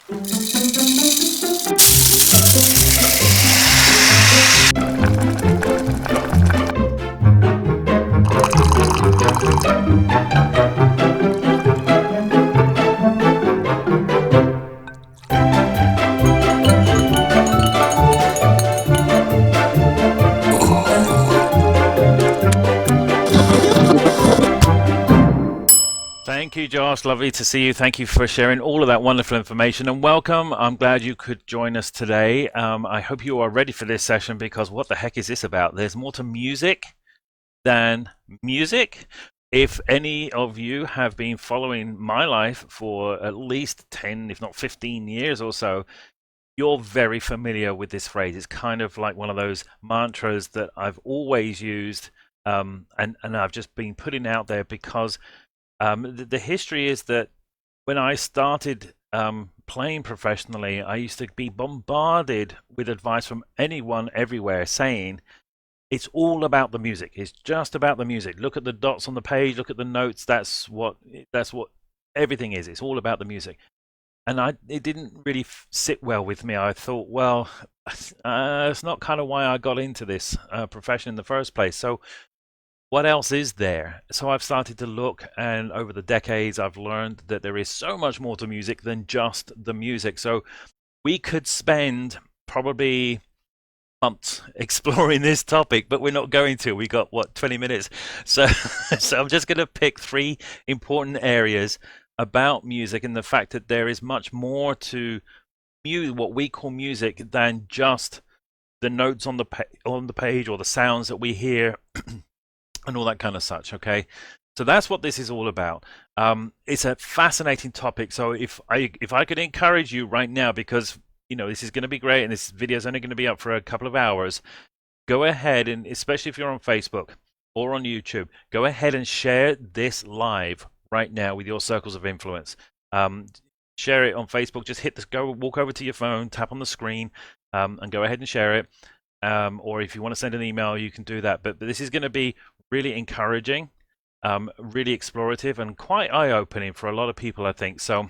Thank you, Josh. Lovely to see you. Thank you for sharing all of that wonderful information and welcome. I'm glad you could join us today. I hope you are ready for this session because what the heck is this about? There's more to music than music. If any of you have been following my life for at least 10, if not 15 years or so, you're very familiar with this phrase. It's kind of like one of those mantras that I've always used, and I've just been putting out there because the history is that when I started playing professionally, I used to be bombarded with advice from anyone everywhere saying, it's all about the music. It's just about the music. Look at the dots on the page. Look at the notes. That's what everything is. It's all about the music. And it didn't really sit well with me. I thought, well, it's not kind of why I got into this profession in the first place. So what else is there? So I've started to look, and over the decades, I've learned that there is so much more to music than just the music. So we could spend probably months exploring this topic, but we're not going to. We got what, 20 minutes. So so I'm just going to pick three important areas about music and the fact that there is much more to what we call music than just the notes on the page or the sounds that we hear and all that kind of such. Okay, so that's what this is all about. It's a fascinating topic. So if I could encourage you right now, because this is going to be great and this video is only going to be up for a couple of hours, go ahead, and especially if you're on Facebook or on YouTube, go ahead and share this live right now with your circles of influence. Share it on Facebook. Just walk over to your phone, tap on the screen, and go ahead and share it. Or if you want to send an email, you can do that. But this is going to be really encouraging, really explorative, and quite eye-opening for a lot of people, I think. So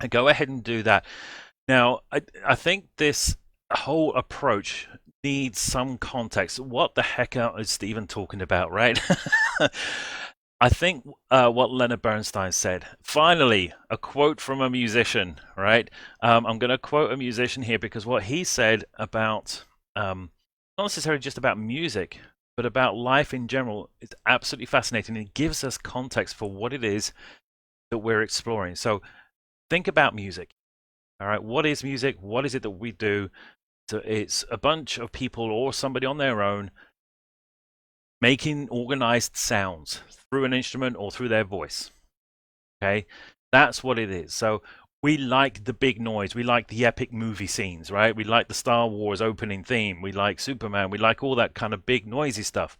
go ahead and do that. Now, I think this whole approach needs some context. What the heck is Stephen talking about, right? I think what Leonard Bernstein said. Finally, a quote from a musician, right? I'm going to quote a musician here because what he said about, not necessarily just about music, but about life in general, is absolutely fascinating. It gives us context for what it is that we're exploring. So think about music. All right, what is music? What is it that we do? So it's a bunch of people or somebody on their own making organized sounds through an instrument or through their voice. Okay, that's what it is. So we like the big noise. We like the epic movie scenes, right? We like the Star Wars opening theme. We like Superman. We like all that kind of big noisy stuff.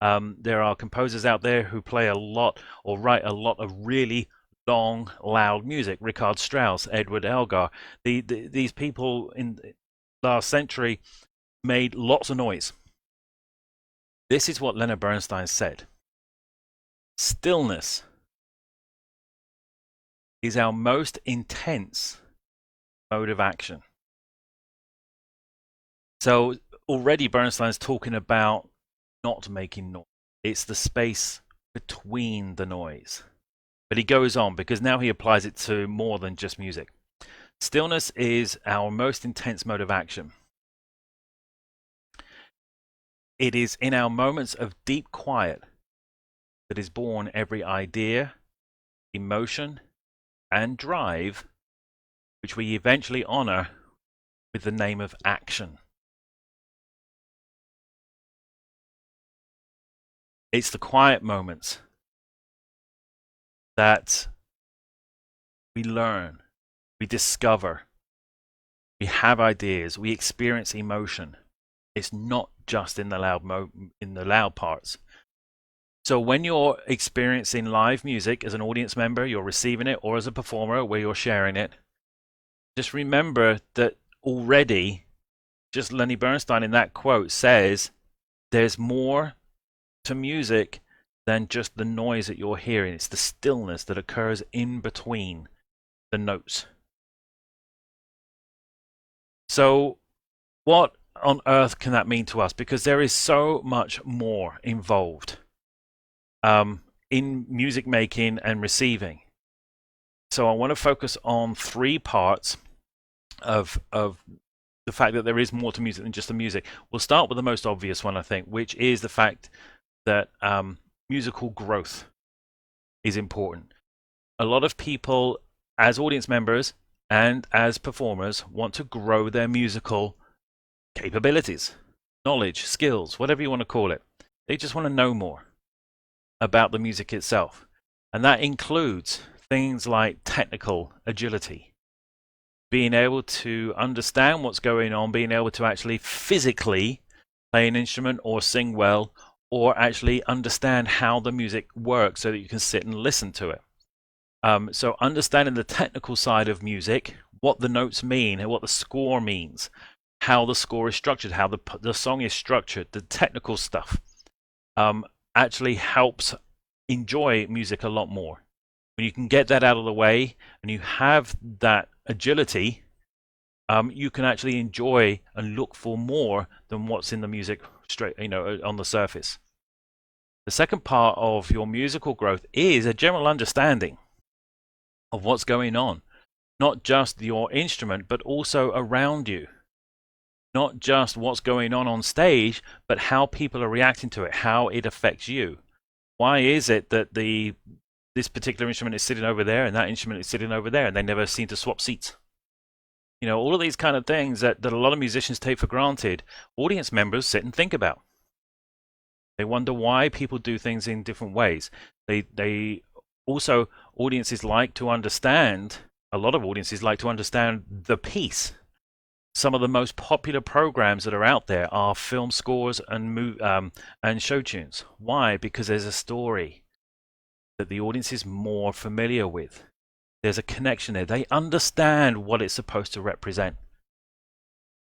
There are composers out there who play a lot or write a lot of really long, loud music. Richard Strauss, Edward Elgar. These people in the last century made lots of noise. This is what Leonard Bernstein said. Stillness is our most intense mode of action. So already Bernstein's talking about not making noise. It's the space between the noise. But he goes on because now he applies it to more than just music. Stillness is our most intense mode of action. It is in our moments of deep quiet that is born every idea, emotion, and drive, which we eventually honor with the name of action. It's the quiet moments that we learn, we discover, we have ideas, we experience emotion. It's not just in the loud parts. So when you're experiencing live music as an audience member, you're receiving it, or as a performer where you're sharing it, just remember that already, just Lenny Bernstein in that quote says, there's more to music than just the noise that you're hearing. It's the stillness that occurs in between the notes. So, what on earth can that mean to us? Because there is so much more involved um, in music making and receiving. So, I want to focus on three parts of the fact that there is more to music than just the music. We'll start with the most obvious one, I think, which is the fact that musical growth is important. A lot of people, as audience members and as performers, want to grow their musical capabilities, knowledge, skills, whatever you want to call it. They just want to know more about the music itself. And that includes things like technical agility, being able to understand what's going on, being able to actually physically play an instrument or sing well, or actually understand how the music works so that you can sit and listen to it. So understanding the technical side of music, what the notes mean and what the score means, how the score is structured, how the song is structured, the technical stuff actually helps enjoy music a lot more. When you can get that out of the way and you have that agility, you can actually enjoy and look for more than what's in the music straight, on the surface. The second part of your musical growth is a general understanding of what's going on, not just your instrument, but also around you. Not just what's going on stage, but how people are reacting to it, how it affects you. Why is it that this particular instrument is sitting over there and that instrument is sitting over there and they never seem to swap seats? All of these kind of things that a lot of musicians take for granted, audience members sit and think about. They wonder why people do things in different ways. They also, audiences like to understand, a lot of audiences like to understand the piece. Some of the most popular programs that are out there are film scores and show tunes. Why? Because there's a story that the audience is more familiar with. There's a connection there. They understand what it's supposed to represent.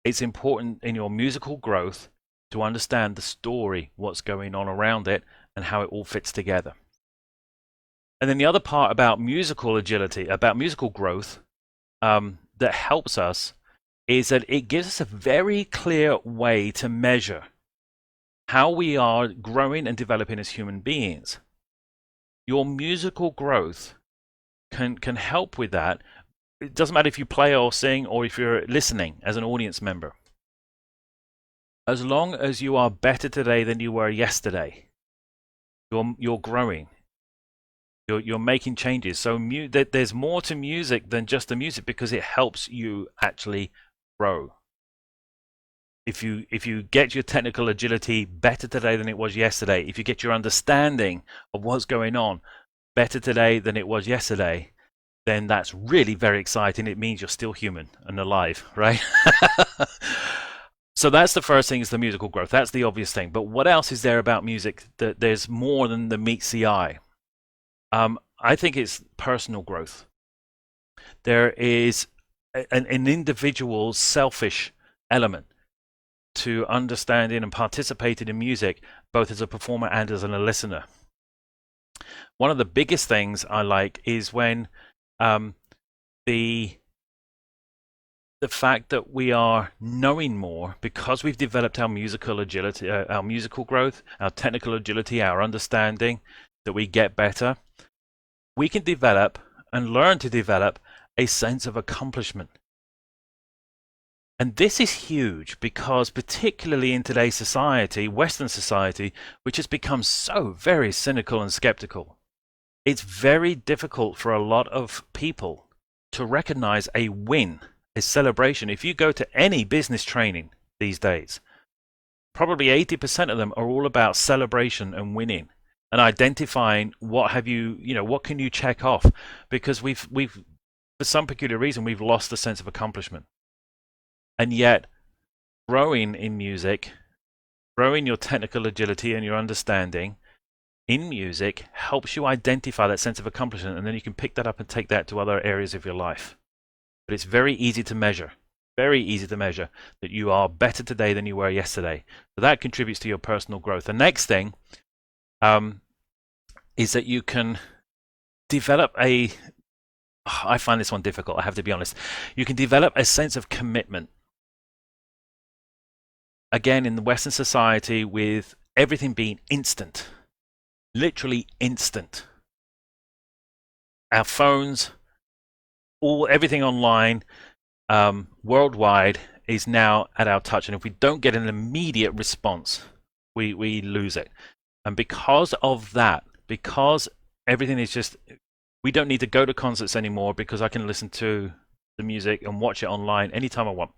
It's important in your musical growth to understand the story, what's going on around it, and how it all fits together. And then the other part about musical agility, about musical growth, that helps us is that it gives us a very clear way to measure how we are growing and developing as human beings. Your musical growth can help with that. It doesn't matter if you play or sing or if you're listening as an audience member. As long as you are better today than you were yesterday, you're growing. You're making changes. So there's more to music than just the music because it helps you actually grow. If you get your technical agility better today than it was yesterday, if you get your understanding of what's going on better today than it was yesterday, then that's really very exciting. It means you're still human and alive, right? So that's the first thing, is the musical growth. That's the obvious thing. But what else is there about music that there's more than the meets the eye? I think it's personal growth. There is an individual selfish element to understanding and participating in music, both as a performer and as a listener. One of the biggest things I like is when the fact that we are knowing more because we've developed our musical agility, our musical growth, our technical agility, our understanding, that we get better. We can develop and learn to develop a sense of accomplishment. And this is huge because, particularly in today's society, Western society, which has become so very cynical and skeptical, it's very difficult for a lot of people to recognize a win, a celebration. If you go to any business training these days, probably 80% of them are all about celebration and winning and identifying what can you check off, because we've for some peculiar reason we've lost the sense of accomplishment. And yet, growing in music, growing your technical agility and your understanding in music helps you identify that sense of accomplishment, and then you can pick that up and take that to other areas of your life. But it's very easy to measure that you are better today than you were yesterday. So that contributes to your personal growth. The next thing is that you can develop I find this one difficult, I have to be honest. You can develop a sense of commitment again, in the Western society, with everything being instant, literally instant, our phones, everything online, worldwide is now at our touch. And if we don't get an immediate response, we lose it. And because of that, because everything is just, we don't need to go to concerts anymore because I can listen to the music and watch it online anytime I want.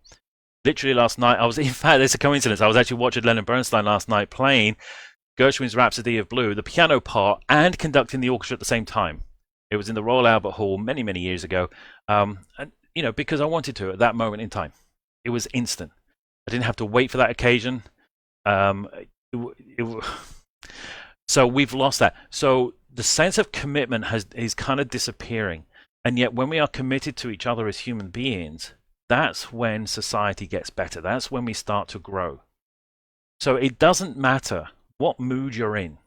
Literally last night, in fact, it's a coincidence. I was actually watching Leonard Bernstein last night playing Gershwin's Rhapsody of Blue, the piano part, and conducting the orchestra at the same time. It was in the Royal Albert Hall many, many years ago. And, because I wanted to at that moment in time. It was instant. I didn't have to wait for that occasion. So we've lost that. So the sense of commitment is kind of disappearing. And yet when we are committed to each other as human beings, that's when society gets better. That's when we start to grow. So it doesn't matter what mood you're in.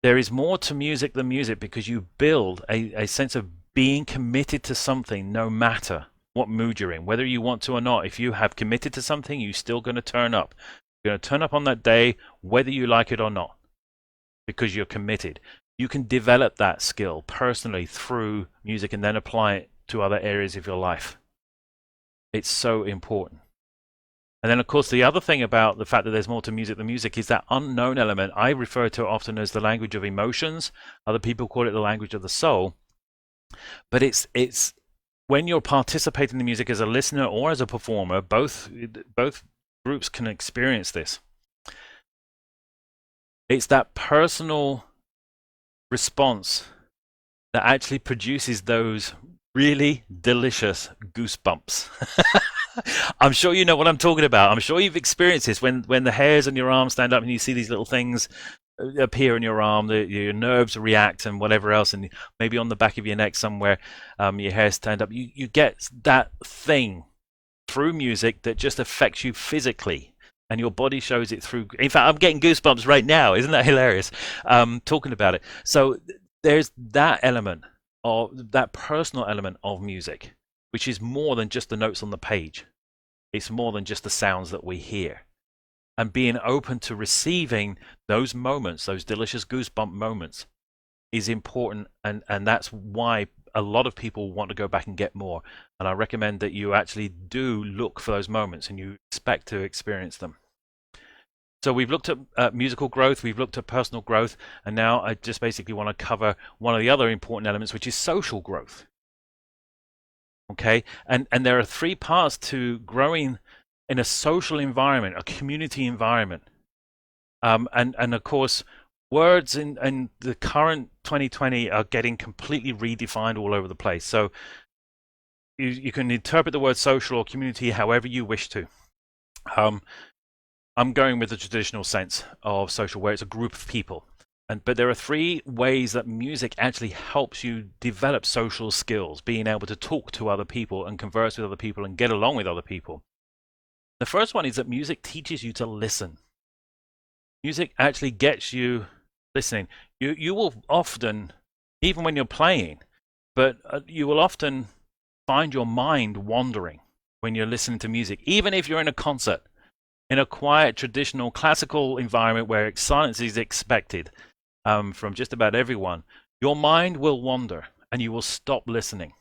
There is more to music than music because you build a sense of being committed to something no matter what mood you're in, whether you want to or not. If you have committed to something, you're still going to turn up. You're going to turn up on that day, whether you like it or not, because you're committed. You can develop that skill personally through music and then apply it to other areas of your life. It's so important. And then, of course, the other thing about the fact that there's more to music than music is that unknown element. I refer to it often as the language of emotions. Other people call it the language of the soul. But it's when you're participating in music as a listener or as a performer, both groups can experience this. It's that personal response that actually produces those really delicious goosebumps. I'm sure you know what I'm talking about. I'm sure you've experienced this when the hairs on your arm stand up and you see these little things appear in your arm, your nerves react and whatever else, and maybe on the back of your neck somewhere, your hairs stand up. You get that thing through music that just affects you physically, and your body shows it through. In fact, I'm getting goosebumps right now. Isn't that hilarious? Talking about it. So there's that element of that personal element of music, which is more than just the notes on the page. It's more than just the sounds that we hear. And being open to receiving those moments, those delicious goosebump moments, is important. And that's why a lot of people want to go back and get more. And I recommend that you actually do look for those moments and you expect to experience them. So we've looked at musical growth, we've looked at personal growth, and now I just basically want to cover one of the other important elements, which is social growth. Okay, and there are three parts to growing in a social environment, a community environment. And of course, words in the current 2020 are getting completely redefined all over the place. So you can interpret the word social or community however you wish to. I'm going with the traditional sense of social, where it's a group of people. But there are three ways that music actually helps you develop social skills, being able to talk to other people and converse with other people and get along with other people. The first one is that music teaches you to listen. Music actually gets you listening. You will often, even when you're playing, but you will often find your mind wandering when you're listening to music, even if you're in a concert, in a quiet, traditional, classical environment where silence is expected from just about everyone. Your mind will wander and you will stop listening.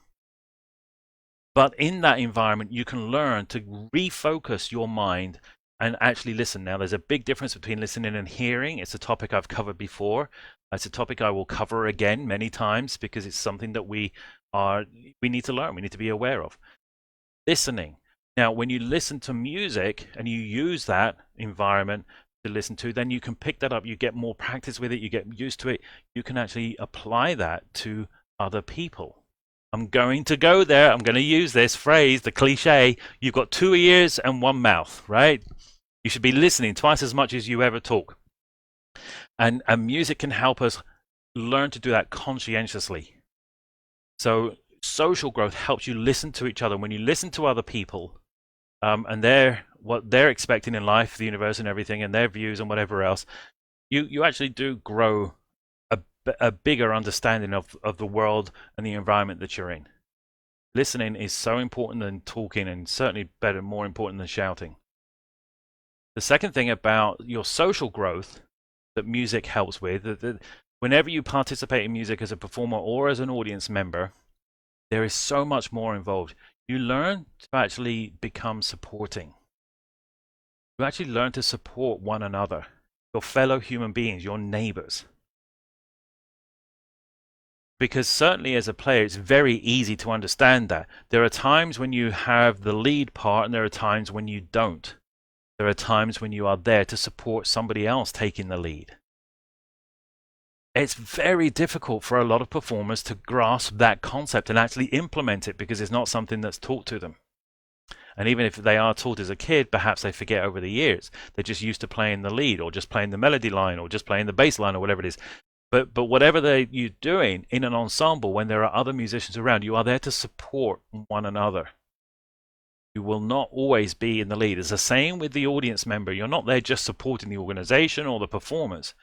But in that environment, you can learn to refocus your mind and actually listen. Now, there's a big difference between listening and hearing. It's a topic I've covered before. It's a topic I will cover again many times because it's something that we need to learn. We need to be aware of. Listening. Now, when you listen to music and you use that environment to listen to, then you can pick that up. You get more practice with it. You get used to it. You can actually apply that to other people. I'm going to go there. I'm going to use this phrase, the cliche. You've got 2 ears and 1 mouth, right? You should be listening twice as much as you ever talk. And music can help us learn to do that conscientiously. So social growth helps you listen to each other. When you listen to other people and what they're expecting in life, the universe and everything, and their views and whatever else, you actually do grow a bigger understanding of the world and the environment that you're in. Listening is so important than talking, and certainly more important than shouting. The second thing about your social growth that music helps with, that whenever you participate in music as a performer or as an audience member, there is so much more involved. You learn to actually become supporting. You actually learn to support one another, your fellow human beings, your neighbors. Because certainly as a player, it's very easy to understand that. There are times when you have the lead part and there are times when you don't. There are times when you are there to support somebody else taking the lead. It's very difficult for a lot of performers to grasp that concept and actually implement it because it's not something that's taught to them. And even if they are taught as a kid, perhaps they forget over the years. They're just used to playing the lead or just playing the melody line or just playing the bass line or whatever it is. But whatever you're doing in an ensemble, when there are other musicians around, you are there to support one another. You will not always be in the lead. It's the same with the audience member. You're not there just supporting the organization or the performers.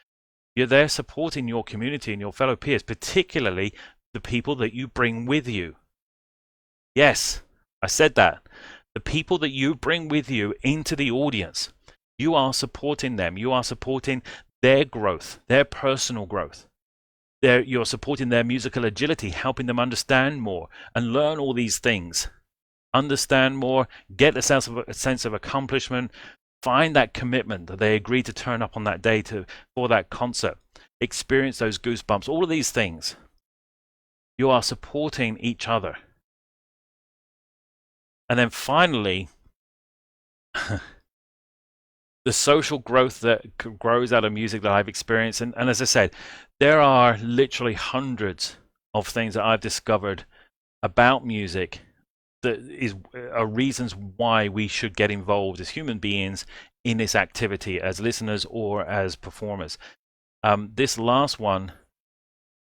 You're there supporting your community and your fellow peers, particularly the people that you bring with you. Yes, I said that. The people that you bring with you into the audience, you are supporting them. You are supporting their growth, their personal growth. You're supporting their musical agility, helping them understand more and learn all these things. Understand more, get a sense of accomplishment, find that commitment that they agreed to turn up on that day for that concert, experience those goosebumps, all of these things. You are supporting each other. And then finally, the social growth that grows out of music that I've experienced. And as I said, there are literally hundreds of things that I've discovered about music that are reasons why we should get involved as human beings in this activity as listeners or as performers. This last one,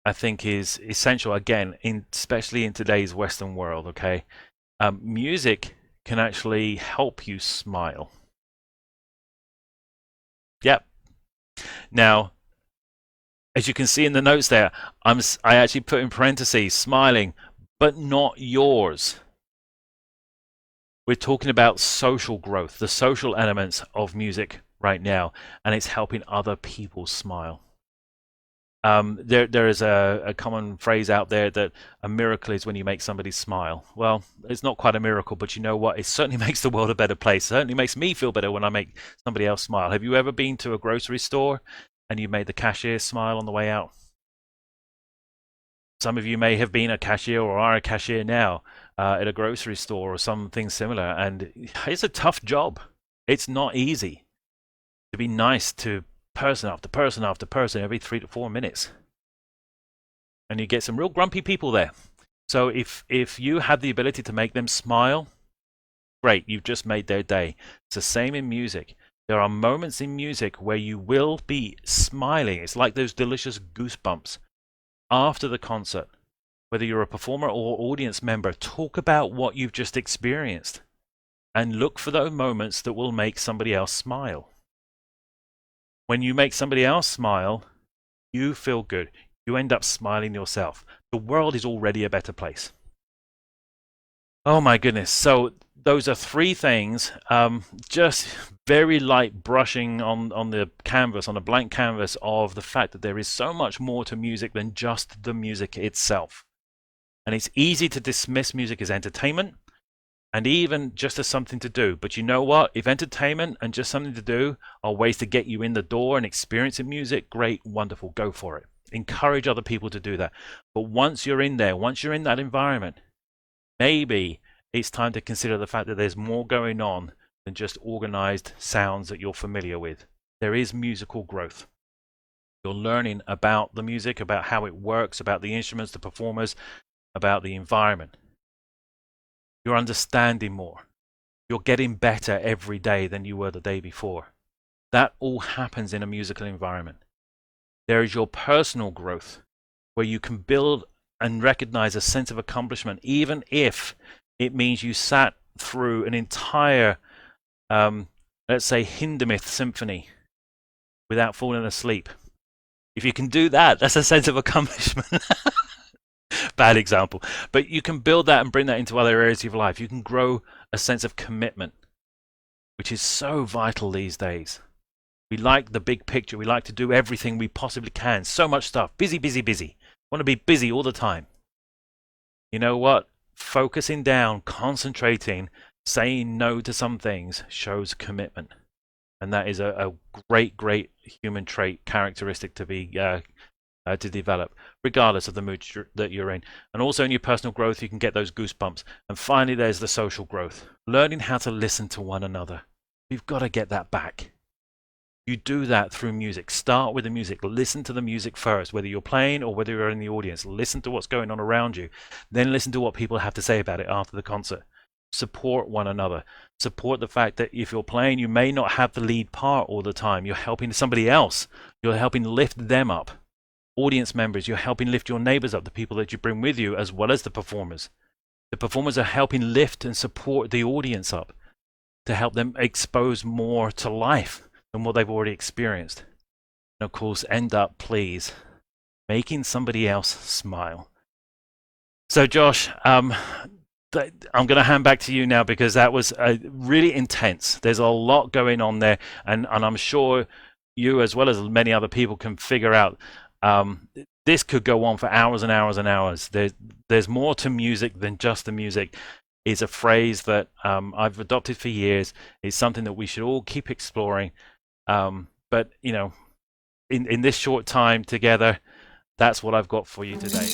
I think, is essential, again, especially in today's Western world, okay? Music can actually help you smile. Yep. Now, as you can see in the notes there, I actually put in parentheses, smiling, but not yours. We're talking about social growth, the social elements of music right now, and it's helping other people smile. There is a common phrase out there that a miracle is when you make somebody smile. Well, it's not quite a miracle, but you know what? It certainly makes the world a better place. It certainly makes me feel better when I make somebody else smile. Have you ever been to a grocery store and you made the cashier smile on the way out? Some of you may have been a cashier or are a cashier now at a grocery store or something similar, and it's a tough job. It's not easy to be nice to person after person after person every 3 to 4 minutes. And you get some real grumpy people there. So if you have the ability to make them smile, great, you've just made their day. It's the same in music. There are moments in music where you will be smiling. It's like those delicious goosebumps after the concert. Whether you're a performer or audience member, talk about what you've just experienced and look for those moments that will make somebody else smile. When you make somebody else smile, you feel good. You end up smiling yourself. The world is already a better place. Oh my goodness. So those are 3 things, just very light brushing on the canvas, on a blank canvas, of the fact that there is so much more to music than just the music itself. And it's easy to dismiss music as entertainment and even just as something to do. But you know what? If entertainment and just something to do are ways to get you in the door and experiencing music, great, wonderful, go for it. Encourage other people to do that. But once you're in there, once you're in that environment, maybe it's time to consider the fact that there's more going on than just organized sounds that you're familiar with. There is musical growth. You're learning about the music, about how it works, about the instruments, the performers, about the environment. You're understanding more. You're getting better every day than you were the day before. That all happens in a musical environment. There is your personal growth, where you can build and recognize a sense of accomplishment, even if it means you sat through an entire, let's say, Hindemith symphony without falling asleep. If you can do that, that's a sense of accomplishment. Bad example. But you can build that and bring that into other areas of your life. You can grow a sense of commitment. which is so vital these days. We like the big picture. We like to do everything we possibly can. So much stuff. Busy, busy, busy. Want to be busy all the time. You know what? Focusing down, concentrating, saying no to some things shows commitment. And that is a great, great human trait, characteristic to be to develop, regardless of the mood that you're in. And also in your personal growth, you can get those goosebumps. And finally, there's the social growth, learning how to listen to one another. You've got to get that back. You do that through music. Start with the music. Listen to the music first, whether you're playing or whether you're in the audience. Listen to what's going on around you. Then listen to what people have to say about it after the concert. Support one another. Support the fact that if you're playing, you may not have the lead part all the time. You're helping somebody else. You're helping lift them up. Audience members, you're helping lift your neighbors up, the people that you bring with you, as well as the performers. The performers are helping lift and support the audience up to help them expose more to life than what they've already experienced. And of course, end up, please, making somebody else smile. So Josh, I'm going to hand back to you now, because that was really intense. There's a lot going on there, and I'm sure you, as well as many other people, can figure out this could go on for hours and hours and hours. There's more to music than just the music. Is a phrase that I've adopted for years. It's something that we should all keep exploring. But you know, in this short time together, that's what I've got for you today.